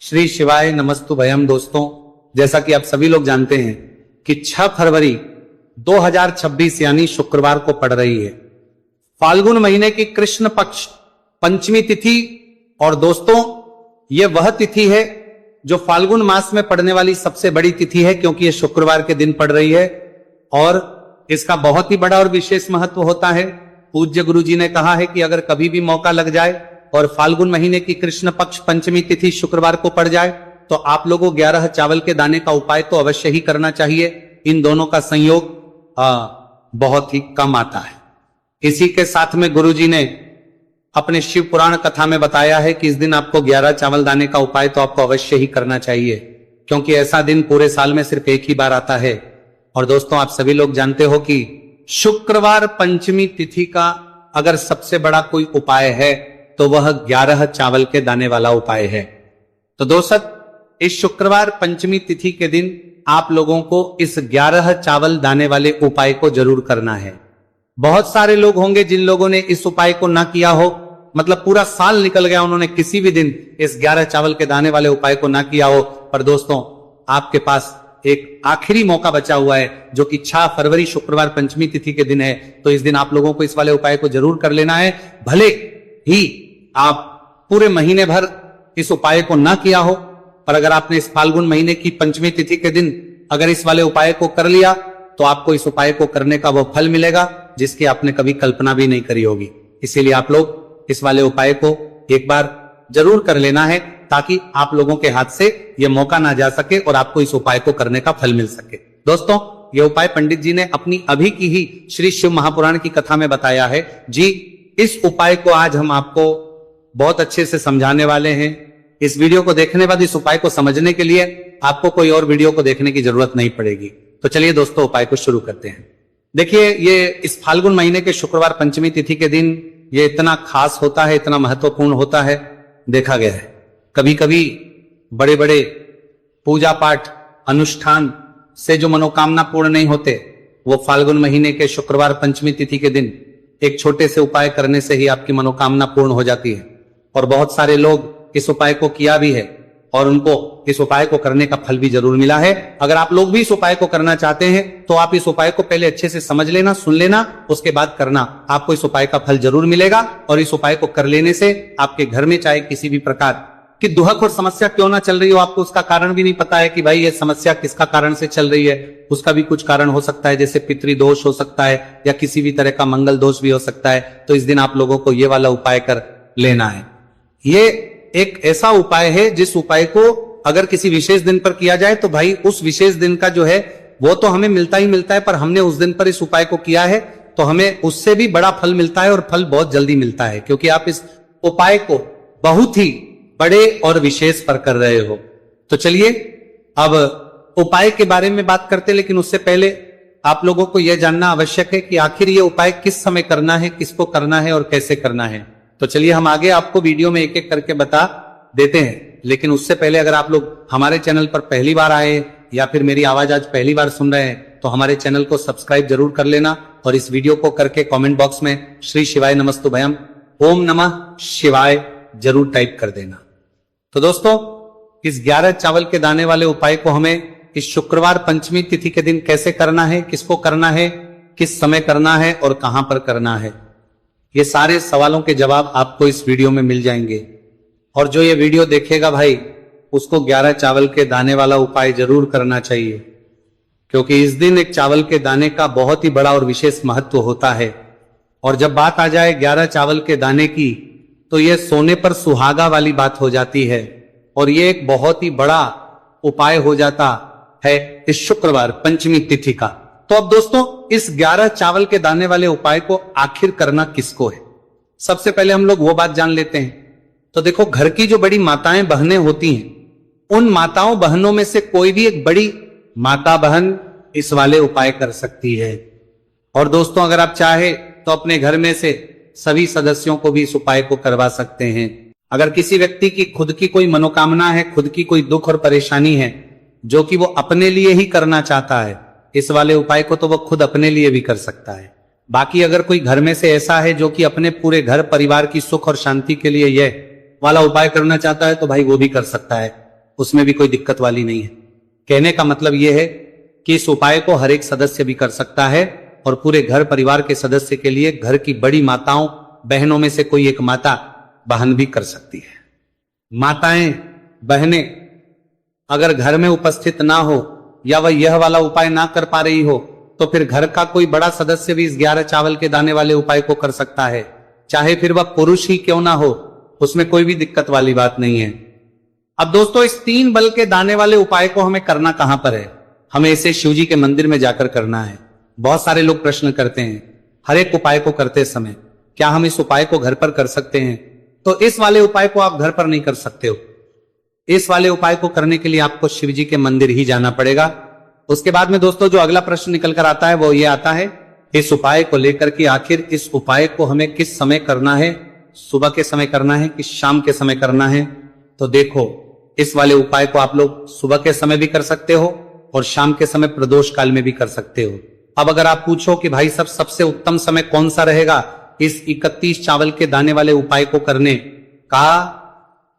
श्री शिवाय नमस्तुभयम। दोस्तों, जैसा कि आप सभी लोग जानते हैं कि 6 फरवरी 2026 यानी शुक्रवार को पड़ रही है फाल्गुन महीने की कृष्ण पक्ष पंचमी तिथि। और दोस्तों, ये वह तिथि है जो फाल्गुन मास में पड़ने वाली सबसे बड़ी तिथि है, क्योंकि ये शुक्रवार के दिन पड़ रही है और इसका बहुत ही बड़ा और विशेष महत्व होता है। पूज्य गुरु जी ने कहा है कि अगर कभी भी मौका लग जाए और फाल्गुन महीने की कृष्ण पक्ष पंचमी तिथि शुक्रवार को पड़ जाए तो आप लोगों 11 चावल के दाने का उपाय तो अवश्य ही करना चाहिए। इन दोनों का संयोग बहुत ही कम आता है। इसी के साथ में गुरु जी ने अपने शिव पुराण कथा में बताया है कि इस दिन आपको 11 चावल दाने का उपाय तो आपको अवश्य ही करना चाहिए, क्योंकि ऐसा दिन पूरे साल में सिर्फ एक ही बार आता है। और दोस्तों, आप सभी लोग जानते हो कि शुक्रवार पंचमी तिथि का अगर सबसे बड़ा कोई उपाय है तो वह 11 चावल के दाने वाला उपाय है। तो दोस्तों, इस शुक्रवार पंचमी तिथि के दिन आप लोगों को इस 11 चावल दाने वाले उपाय को जरूर करना है। बहुत सारे लोग होंगे जिन लोगों ने इस उपाय को ना किया हो, मतलब पूरा साल निकल गया, उन्होंने किसी भी दिन इस 11 चावल के दाने वाले उपाय को ना किया हो। पर दोस्तों, आपके पास एक आखिरी मौका बचा हुआ है जो कि 6 फरवरी शुक्रवार पंचमी तिथि के दिन है। तो इस दिन आप लोगों को इस वाले उपाय को जरूर कर लेना है। भले ही आप पूरे महीने भर इस उपाय को ना किया हो, पर अगर आपने इस फाल्गुन महीने की पंचमी तिथि के दिन अगर इस वाले उपाय को कर लिया तो आपको इस उपाय को करने का वह फल मिलेगा जिसकी आपने कभी कल्पना भी नहीं करी होगी। इसीलिए आप लोग इस वाले उपाय को एक बार जरूर कर लेना है, ताकि आप लोगों के हाथ से यह मौका ना जा सके और आपको इस उपाय को करने का फल मिल सके। दोस्तों, यह उपाय पंडित जी ने अपनी अभी की ही श्री शिव महापुराण की कथा में बताया है जी। इस उपाय को आज हम आपको बहुत अच्छे से समझाने वाले हैं। इस वीडियो को देखने बाद इस उपाय को समझने के लिए आपको कोई और वीडियो को देखने की जरूरत नहीं पड़ेगी। तो चलिए दोस्तों, उपाय को शुरू करते हैं। देखिए, ये इस फाल्गुन महीने के शुक्रवार पंचमी तिथि के दिन ये इतना खास होता है, इतना महत्वपूर्ण होता है। देखा गया है कभी कभी बड़े बड़े पूजा पाठ अनुष्ठान से जो मनोकामना पूर्ण नहीं होते, वो फाल्गुन महीने के शुक्रवार पंचमी तिथि के दिन एक छोटे से उपाय करने से ही आपकी मनोकामना पूर्ण हो जाती है। और बहुत सारे लोग इस उपाय को किया भी है और उनको इस उपाय को करने का फल भी जरूर मिला है। अगर आप लोग भी इस उपाय को करना चाहते हैं तो आप इस उपाय को पहले अच्छे से समझ लेना, सुन लेना, उसके बाद करना। आपको इस उपाय का फल जरूर मिलेगा। और इस उपाय को कर लेने से आपके घर में चाहे किसी भी प्रकार की दुहक और समस्या क्यों ना चल रही हो, आपको उसका कारण भी नहीं पता है कि भाई ये समस्या किसका कारण से चल रही है, उसका भी कुछ कारण हो सकता है, जैसे पितृदोष हो सकता है या किसी भी तरह का मंगल दोष भी हो सकता है। तो इस दिन आप लोगों को ये वाला उपाय कर लेना है। ये एक ऐसा उपाय है जिस उपाय को अगर किसी विशेष दिन पर किया जाए तो भाई उस विशेष दिन का जो है वो तो हमें मिलता ही मिलता है, पर हमने उस दिन पर इस उपाय को किया है तो हमें उससे भी बड़ा फल मिलता है और फल बहुत जल्दी मिलता है, क्योंकि आप इस उपाय को बहुत ही बड़े और विशेष पर कर रहे हो। तो चलिए अब उपाय के बारे में बात करते, लेकिन उससे पहले आप लोगों को यह जानना आवश्यक है कि आखिर ये उपाय किस समय करना है, किसको करना है और कैसे करना है। तो चलिए हम आगे आपको वीडियो में एक एक करके बता देते हैं। लेकिन उससे पहले अगर आप लोग हमारे चैनल पर पहली बार आए या फिर मेरी आवाज आज पहली बार सुन रहे हैं तो हमारे चैनल को सब्सक्राइब जरूर कर लेना और इस वीडियो को करके कमेंट बॉक्स में श्री शिवाय नमस्तुभयम ओम नमः शिवाय जरूर टाइप कर देना। तो दोस्तों, इस 11 चावल के दाने वाले उपाय को हमें इस शुक्रवार पंचमी तिथि के दिन कैसे करना है, किसको करना है, किस समय करना है और कहां पर करना है, ये सारे सवालों के जवाब आपको इस वीडियो में मिल जाएंगे। और जो ये वीडियो देखेगा भाई, उसको 11 चावल के दाने वाला उपाय जरूर करना चाहिए, क्योंकि इस दिन एक चावल के दाने का बहुत ही बड़ा और विशेष महत्व होता है। और जब बात आ जाए 11 चावल के दाने की तो यह सोने पर सुहागा वाली बात हो जाती है और ये एक बहुत ही बड़ा उपाय हो जाता है इस शुक्रवार पंचमी तिथि का। तो अब दोस्तों, इस 11 चावल के दाने वाले उपाय को आखिर करना किसको है, सबसे पहले हम लोग वो बात जान लेते हैं। तो देखो, घर की जो बड़ी माताएं बहनें होती हैं, उन माताओं बहनों में से कोई भी एक बड़ी माता बहन इस वाले उपाय कर सकती है। और दोस्तों, अगर आप चाहे तो अपने घर में से सभी सदस्यों को भी इस उपाय को करवा सकते हैं। अगर किसी व्यक्ति की खुद की कोई मनोकामना है, खुद की कोई दुख और परेशानी है जो कि वो अपने लिए ही करना चाहता है, इस वाले उपाय को तो वो खुद अपने लिए भी कर सकता है। बाकी अगर कोई घर में से ऐसा है जो कि अपने पूरे घर परिवार की सुख और शांति के लिए यह वाला उपाय करना चाहता है तो भाई वो भी कर सकता है। उसमें भी कोई दिक्कत वाली नहीं है। कहने का मतलब यह है कि इस उपाय को हर एक सदस्य भी कर सकता है और पूरे घर परिवार के सदस्य के लिए घर की बड़ी माताओं बहनों में से कोई एक माता बहन भी कर सकती है। माताएं बहनें अगर घर में उपस्थित ना हो या वह यह वाला उपाय ना कर पा रही हो तो फिर घर का कोई बड़ा सदस्य भी इस 11 चावल के दाने वाले उपाय को कर सकता है, चाहे फिर वह पुरुष ही क्यों ना हो, उसमें कोई भी दिक्कत वाली बात नहीं है। अब दोस्तों इस 3 बल के दाने वाले उपाय को हमें करना कहां पर है? हमें इसे शिव जी के मंदिर में जाकर करना है। बहुत सारे लोग प्रश्न करते हैं हर एक उपाय को करते समय क्या हम इस उपाय को घर पर कर सकते हैं? तो इस वाले उपाय को आप घर पर नहीं कर सकते हो। इस वाले उपाय को करने के लिए आपको शिव जी के मंदिर ही जाना पड़ेगा। उसके बाद में दोस्तों जो अगला प्रश्न निकल कर आता है वो ये आता है इस उपाय को लेकर कि आखिर इस उपाय को हमें किस समय करना है, सुबह के समय करना है कि शाम के समय करना है? तो देखो इस वाले उपाय को आप लोग सुबह के समय भी कर सकते हो और शाम के समय प्रदोष काल में भी कर सकते हो। अब अगर आप पूछो कि भाई सब सबसे उत्तम समय कौन सा रहेगा इस 31 चावल के दाने वाले उपाय को करने का,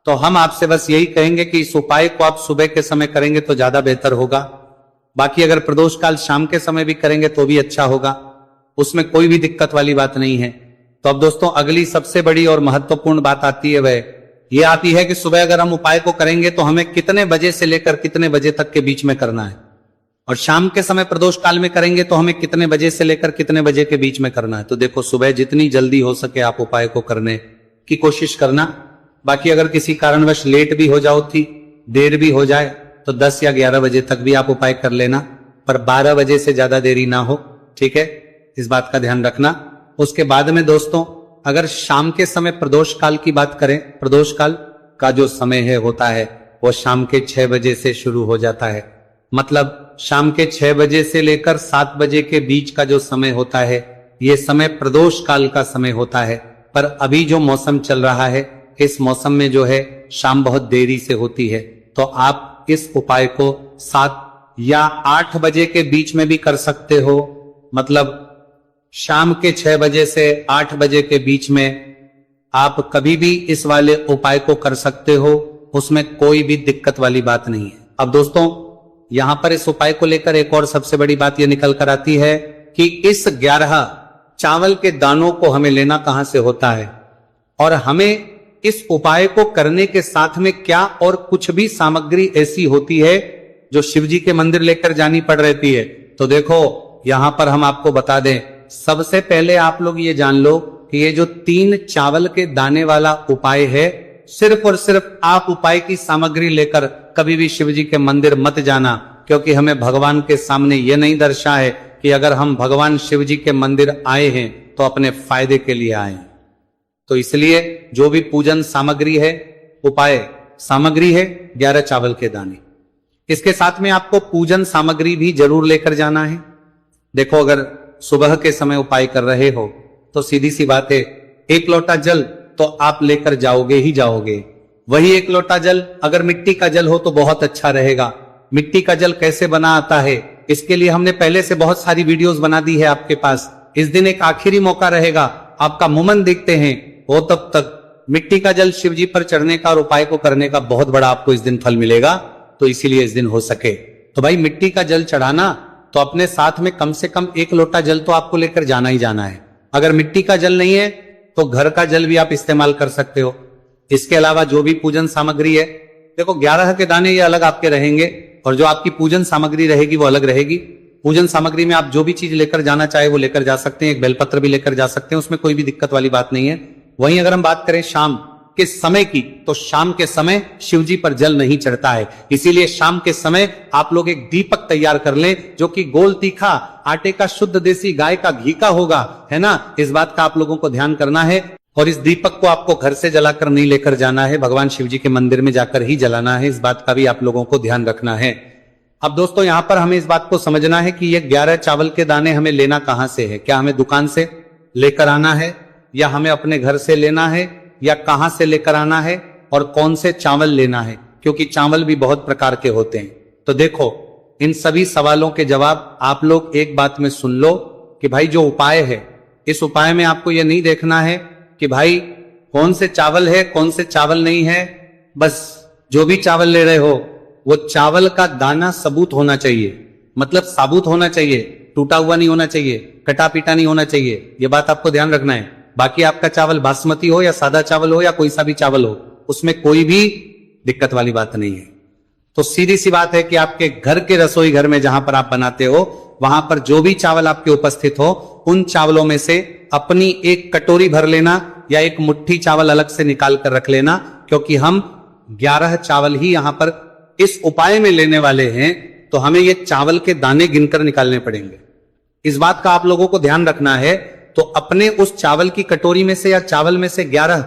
तो हम आपसे बस यही कहेंगे कि इस उपाय को आप सुबह के समय करेंगे तो ज्यादा बेहतर होगा। बाकी अगर प्रदोष काल शाम के समय भी करेंगे तो भी अच्छा होगा, उसमें कोई भी दिक्कत वाली बात नहीं है। तो अब दोस्तों अगली सबसे बड़ी और महत्वपूर्ण बात आती है, वह ये आती है कि सुबह अगर हम उपाय को करेंगे तो हमें कितने बजे से लेकर कितने बजे तक के बीच में करना है, और शाम के समय प्रदोष काल में करेंगे तो हमें कितने बजे से लेकर कितने बजे के बीच में करना है। तो देखो सुबह जितनी जल्दी हो सके आप उपाय को करने की कोशिश करना। बाकी अगर किसी कारणवश लेट भी हो जाओ थी, देर भी हो जाए तो 10 या 11 बजे तक भी आप उपाय कर लेना, पर 12 बजे से ज्यादा देरी ना हो, ठीक है? इस बात का ध्यान रखना। उसके बाद में दोस्तों अगर शाम के समय प्रदोष काल की बात करें, प्रदोष काल का जो समय है होता है वो शाम के 6 बजे से शुरू हो जाता है। मतलब शाम के 6 बजे से लेकर 7 बजे के बीच का जो समय होता है ये समय प्रदोष काल का समय होता है। पर अभी जो मौसम चल रहा है इस मौसम में जो है शाम बहुत देरी से होती है, तो आप इस उपाय को 7 या 8 बजे के बीच में भी कर सकते हो। मतलब शाम के 6 बजे से 8 बजे के बीच में आप कभी भी इस वाले उपाय को कर सकते हो, उसमें कोई भी दिक्कत वाली बात नहीं है। अब दोस्तों यहां पर इस उपाय को लेकर एक और सबसे बड़ी बात यह निकल कर आती है कि इस 11 चावल के दानों को हमें लेना कहां से होता है, और हमें इस उपाय को करने के साथ में क्या और कुछ भी सामग्री ऐसी होती है जो शिव जी के मंदिर लेकर जानी पड़ रहती है। तो देखो यहां पर हम आपको बता दें, सबसे पहले आप लोग ये जान लो कि ये जो 3 चावल के दाने वाला उपाय है, सिर्फ और सिर्फ आप उपाय की सामग्री लेकर कभी भी शिव जी के मंदिर मत जाना, क्योंकि हमें भगवान के सामने यह नहीं दर्शा है कि अगर हम भगवान शिव जी के मंदिर आए हैं तो अपने फायदे के लिए आए। तो इसलिए जो भी पूजन सामग्री है, उपाय सामग्री है 11 चावल के दाने, इसके साथ में आपको पूजन सामग्री भी जरूर लेकर जाना है। देखो अगर सुबह के समय उपाय कर रहे हो तो सीधी सी बात है 1 लोटा जल तो आप लेकर जाओगे ही जाओगे। वही 1 लोटा जल अगर मिट्टी का जल हो तो बहुत अच्छा रहेगा। मिट्टी का जल कैसे बना आता है इसके लिए हमने पहले से बहुत सारी वीडियोस बना दी है आपके पास। इस दिन एक आखिरी मौका रहेगा, आपका मुमन देखते हैं, वो तब तक मिट्टी का जल शिव जी पर चढ़ने का और उपाय को करने का बहुत बड़ा आपको इस दिन फल मिलेगा। तो इसीलिए इस दिन हो सके तो भाई मिट्टी का जल चढ़ाना तो अपने साथ में कम से कम 1 लोटा जल तो आपको लेकर जाना ही जाना है। अगर मिट्टी का जल नहीं है तो घर का जल भी आप इस्तेमाल कर सकते हो। इसके अलावा जो भी पूजन सामग्री है, देखो 11 के दाने ये अलग आपके रहेंगे और जो आपकी पूजन सामग्री रहेगी वो अलग रहेगी। पूजन सामग्री में आप जो भी चीज लेकर जाना चाहे वो लेकर जा सकते हैं, एक बेलपत्र भी लेकर जा सकते हैं, उसमें कोई भी दिक्कत वाली बात नहीं है। वहीं अगर हम बात करें शाम के समय की, तो शाम के समय शिव जी पर जल नहीं चढ़ता है, इसीलिए शाम के समय आप लोग एक दीपक तैयार कर लें जो कि गोल तीखा आटे का शुद्ध देसी गाय का घी का होगा, है ना। इस बात का आप लोगों को ध्यान करना है और इस दीपक को आपको घर से जलाकर नहीं लेकर जाना है, भगवान शिव जी के मंदिर में जाकर ही जलाना है। इस बात का भी आप लोगों को ध्यान रखना है। अब दोस्तों यहां पर हमें इस बात को समझना है कि ये 11 चावल के दाने हमें लेना कहां से है। क्या हमें दुकान से लेकर आना है या हमें अपने घर से लेना है या कहां से लेकर आना है और कौन से चावल लेना है, क्योंकि चावल भी बहुत प्रकार के होते हैं। तो देखो इन सभी सवालों के जवाब आप लोग एक बात में सुन लो कि भाई जो उपाय है, इस उपाय में आपको यह नहीं देखना है कि भाई कौन से चावल है कौन से चावल नहीं है, बस जो भी चावल ले रहे हो वो चावल का दाना सबूत होना चाहिए, मतलब साबुत होना चाहिए, टूटा हुआ नहीं होना चाहिए, कटा पीटा नहीं होना चाहिए। ये बात आपको ध्यान रखना है। बाकी आपका चावल बासमती हो या सादा चावल हो या कोई सा भी चावल हो, उसमें कोई भी दिक्कत वाली बात नहीं है। तो सीधी सी बात है कि आपके घर के रसोई घर में जहां पर आप बनाते हो, वहां पर जो भी चावल आपके उपस्थित हो, उन चावलों में से अपनी एक कटोरी भर लेना या एक मुट्ठी चावल अलग से निकाल कर रख लेना, क्योंकि हम 11 चावल ही यहां पर इस उपाय में लेने वाले हैं, तो हमें ये चावल के दाने गिनकर निकालने पड़ेंगे। इस बात का आप लोगों को ध्यान रखना है। तो अपने उस चावल की कटोरी में से या चावल में से 11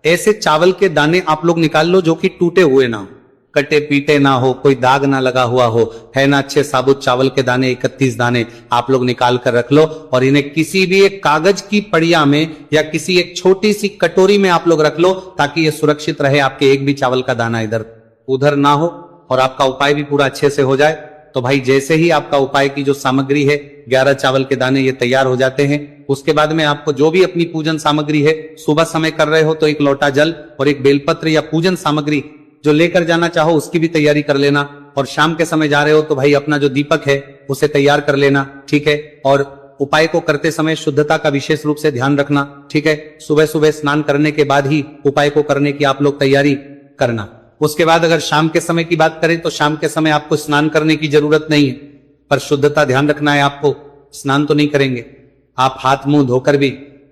ऐसे चावल के दाने आप लोग निकाल लो जो कि टूटे हुए ना हो, कटे पीटे ना हो, कोई दाग ना लगा हुआ हो, है ना, अच्छे साबुत चावल के दाने 31 दाने आप लोग निकाल कर रख लो और इन्हें किसी भी एक कागज की पड़िया में या किसी एक छोटी सी कटोरी में आप लोग रख लो, ताकि ये सुरक्षित रहे, आपके एक भी चावल का दाना इधर उधर ना हो और आपका उपाय भी पूरा अच्छे से हो जाए। तो भाई जैसे ही आपका उपाय की जो सामग्री है, 11 चावल के दाने ये तैयार हो जाते हैं, उसके बाद में आपको जो भी अपनी पूजन सामग्री है, सुबह समय कर रहे हो तो एक लोटा जल और एक बेलपत्र या पूजन सामग्री जो लेकर जाना चाहो उसकी भी तैयारी कर लेना। और शाम के समय जा रहे हो तो भाई अपना जो दीपक है उसे तैयार कर लेना, ठीक है। और उपाय को करते समय शुद्धता का विशेष रूप से ध्यान रखना, ठीक है। सुबह सुबह स्नान करने के बाद ही उपाय को करने की आप लोग तैयारी करना। उसके बाद अगर शाम के समय की बात करें तो शाम के समय आपको स्नान करने की जरूरत नहीं है, पर शुद्धता ध्यान रखना है आपको। स्नान तो नहीं करेंगे आप, हाथ मुंह धोकर भी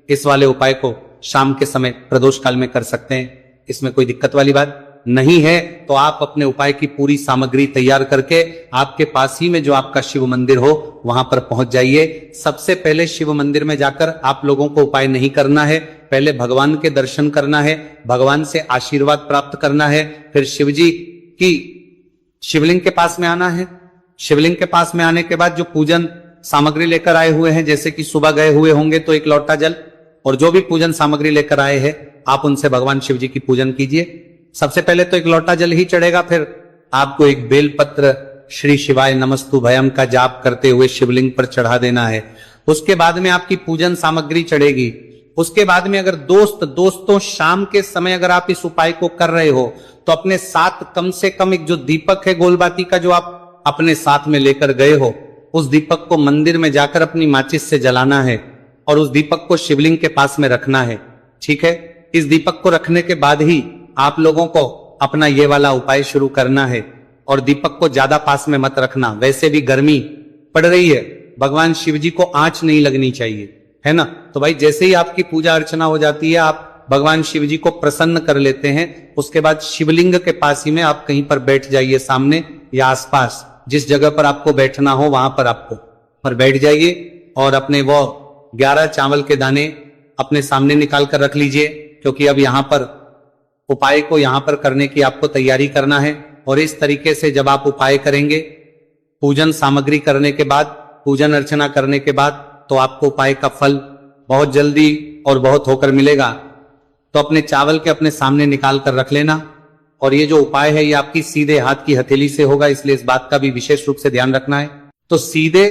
इस वाले उपाय को शाम के समय प्रदोष काल में कर सकते हैं, इसमें कोई दिक्कत वाली बात नहीं है। तो आप अपने उपाय की पूरी सामग्री तैयार करके आपके पास ही में जो आपका शिव मंदिर हो वहां पर पहुंच जाइए। सबसे पहले शिव मंदिर में जाकर आप लोगों को उपाय नहीं करना है, पहले भगवान के दर्शन करना है, भगवान से आशीर्वाद प्राप्त करना है, फिर शिव जी की शिवलिंग के पास में आना है। शिवलिंग के पास में आने के बाद जो पूजन सामग्री लेकर आए हुए हैं, जैसे कि सुबह गए हुए होंगे तो एक लोटा जल और जो भी पूजन सामग्री लेकर आए हैं आप उनसे भगवान शिव जी की पूजन कीजिए। सबसे पहले तो एक लोटा जल ही चढ़ेगा, फिर आपको एक बेलपत्र श्री शिवाय नमस्तु भयम का जाप करते हुए शिवलिंग पर चढ़ा देना है। उसके बाद में आपकी पूजन सामग्री चढ़ेगी। उसके बाद में अगर दोस्तों शाम के समय अगर आप इस उपाय को कर रहे हो तो अपने साथ कम से कम एक जो दीपक है गोलबाती का जो आप अपने साथ में लेकर गए हो, उस दीपक को मंदिर में जाकर अपनी माचिस से जलाना है और उस दीपक को शिवलिंग के पास में रखना है, ठीक है। इस दीपक को रखने के बाद ही आप लोगों को अपना ये वाला उपाय शुरू करना है और दीपक को ज्यादा पास में मत रखना। वैसे भी गर्मी पड़ रही है, भगवान शिव जी को आंच नहीं लगनी चाहिए, है ना। तो भाई जैसे ही आपकी पूजा अर्चना हो जाती है, आप भगवान शिव जी को प्रसन्न कर लेते हैं, उसके बाद शिवलिंग के पास ही में आप कहीं पर बैठ जाइए, सामने या आसपास जिस जगह पर आपको बैठना हो वहां पर आपको पर बैठ जाइए और अपने वो 11 चावल के दाने अपने सामने निकाल कर रख लीजिए, क्योंकि अब यहां पर उपाय को यहां पर करने की आपको तैयारी करना है। और इस तरीके से जब आप उपाय करेंगे, पूजन सामग्री करने के बाद, पूजन अर्चना करने के बाद, तो आपको उपाय का फल बहुत जल्दी और बहुत होकर मिलेगा। तो अपने चावल के अपने सामने निकाल कर रख लेना। और ये जो उपाय है ये आपकी सीधे हाथ की हथेली से होगा, इसलिए इस बात का भी विशेष रूप से ध्यान रखना है। तो सीधे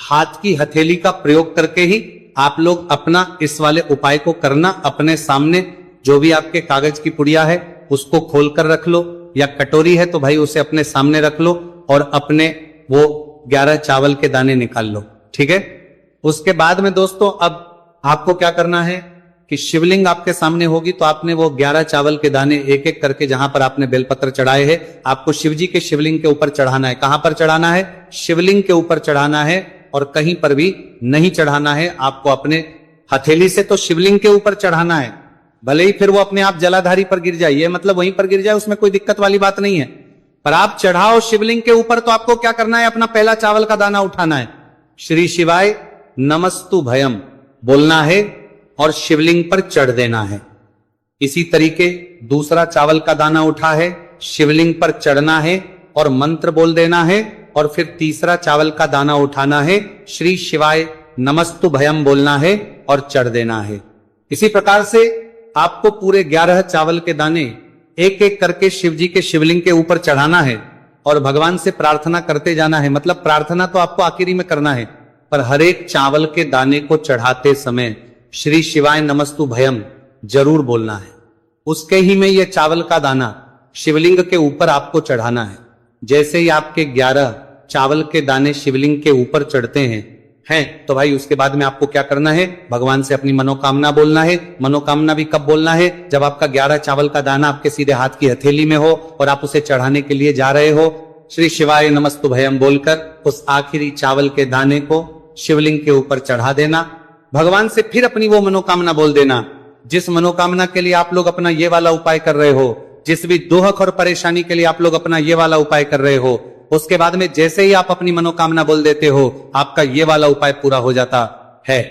हाथ की हथेली का प्रयोग करके ही आप लोग अपना इस वाले उपाय को करना। अपने सामने जो भी आपके कागज की पुड़िया है उसको खोलकर रख लो, या कटोरी है तो भाई उसे अपने सामने रख लो और अपने वो 11 चावल के दाने निकाल लो, ठीक है। उसके बाद में दोस्तों अब आपको क्या करना है कि शिवलिंग आपके सामने होगी, तो आपने वो 11 चावल के दाने एक एक करके जहां पर आपने बेलपत्र चढ़ाए हैं, आपको शिवजी के शिवलिंग के ऊपर चढ़ाना है। कहां पर चढ़ाना है? शिवलिंग के ऊपर चढ़ाना है और कहीं पर भी नहीं चढ़ाना है। आपको अपने हथेली से तो शिवलिंग के ऊपर चढ़ाना है, भले ही फिर वो अपने आप जलाधारी पर गिर जाए, ये मतलब वहीं पर गिर जाए, उसमें कोई दिक्कत वाली बात नहीं है। पर आप चढ़ाओ शिवलिंग के ऊपर तो आपको क्या करना है? अपना पहला चावल का दाना उठाना है, श्री शिवाय नमस्तु भयम बोलना है और शिवलिंग पर चढ़ देना है। इसी तरीके दूसरा चावल का दाना उठा है, शिवलिंग पर चढ़ना है और मंत्र बोल देना है, और फिर तीसरा चावल का दाना उठाना है, श्री शिवाय नमस्तु भयम बोलना है और चढ़ देना है। इसी प्रकार से आपको पूरे 11 चावल के दाने एक एक करके शिव जी के शिवलिंग के ऊपर चढ़ाना है और भगवान से प्रार्थना करते जाना है। मतलब प्रार्थना तो आपको आखिरी में करना है, पर हर एक चावल के दाने को चढ़ाते समय श्री शिवाय नमस्तु भयम जरूर बोलना है। उसके ही में यह चावल का दाना शिवलिंग के ऊपर आपको चढ़ाना है। जैसे ही आपके 11 चावल के दाने शिवलिंग के ऊपर चढ़ते हैं तो भाई उसके बाद में आपको क्या करना है, भगवान से अपनी मनोकामना बोलना है। मनोकामना भी कब बोलना है, जब आपका 11 चावल का दाना आपके सीधे हाथ की हथेली में हो और आप उसे चढ़ाने के लिए जा रहे हो। श्री शिवाय नमस्तुभयम बोलकर उस आखिरी चावल के दाने को शिवलिंग के ऊपर चढ़ा देना। भगवान से फिर अपनी वो मनोकामना बोल देना जिस मनोकामना के लिए आप लोग अपना ये वाला उपाय कर रहे हो, जिस भी दुख और परेशानी के लिए आप लोग अपना ये वाला उपाय कर रहे हो। उसके बाद में जैसे ही आप अपनी मनोकामना बोल देते हो, आपका ये वाला उपाय पूरा हो जाता है।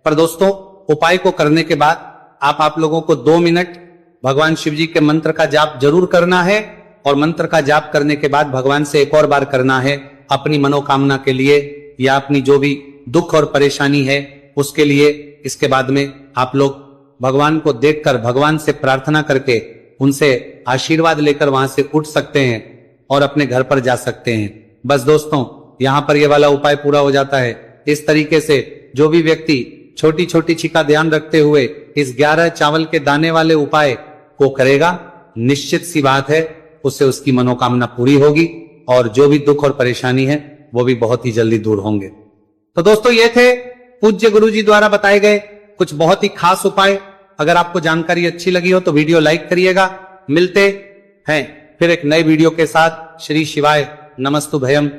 पर दोस्तों, उपाय को करने के बाद आप लोगों को 2 मिनट भगवान शिव जी के मंत्र का जाप जरूर करना है और मंत्र का जाप करने के बाद भगवान से एक और बार करना है अपनी मनोकामना के लिए या अपनी जो भी दुख और परेशानी है उसके लिए। इसके बाद में आप लोग भगवान को देखकर, भगवान से प्रार्थना करके, उनसे आशीर्वाद लेकर वहां से उठ सकते हैं और अपने घर पर जा सकते हैं। बस दोस्तों, यहां पर ये वाला उपाय पूरा हो जाता है। इस तरीके से जो भी व्यक्ति छोटी छोटी चीज का ध्यान रखते हुए इस 11 चावल के दाने वाले उपाय को करेगा, निश्चित सी बात है उससे उसकी मनोकामना पूरी होगी और जो भी दुख और परेशानी है वो भी बहुत ही जल्दी दूर होंगे। तो दोस्तों, ये थे पूज्य गुरुजी द्वारा बताए गए कुछ बहुत ही खास उपाय। अगर आपको जानकारी अच्छी लगी हो तो वीडियो लाइक करिएगा। मिलते हैं फिर एक नए वीडियो के साथ। श्री शिवाय नमस्तुभयम।